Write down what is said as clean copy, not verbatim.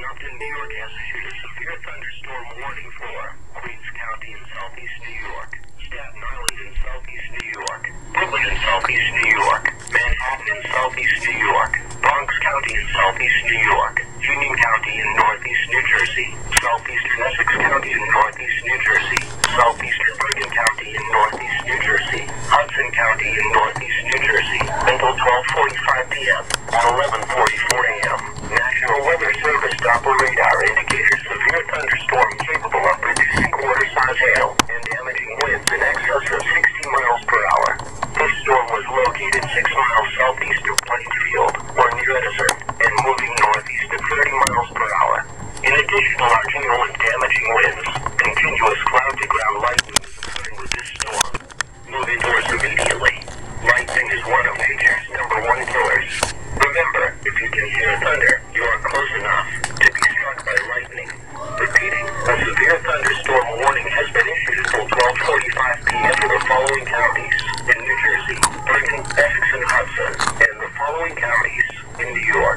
Compton, New York has issued a severe thunderstorm warning for Queens County in southeast New York, Staten Island in southeast New York, Brooklyn in southeast New York, Manhattan in southeast New York, Bronx County in southeast New York, Union County in northeast New Jersey, southeastern Essex County in northeast New Jersey, southeastern Bergen County in northeast New Jersey, Hudson County in northeast New Jersey, until 12:45 p.m. and 11:44 a.m. National Weather Service Doppler radar indicates severe thunderstorm capable of producing quarter-size hail and damaging winds in excess of 60 miles per hour. This storm was located 6 miles southeast of Plainfield, or near Edison, and moving northeast at 30 miles per hour. In addition to large hail and damaging winds, continuous cloud-to-ground lightning is occurring with this storm. Move indoors immediately. Lightning is one of nature's #1 killers. Remember, if you can hear thunder, you are close enough to be struck by lightning. Repeating, a severe thunderstorm warning has been issued until 12:45 p.m. for the following counties in New Jersey, Bergen, Essex, and Hudson, and the following counties in New York.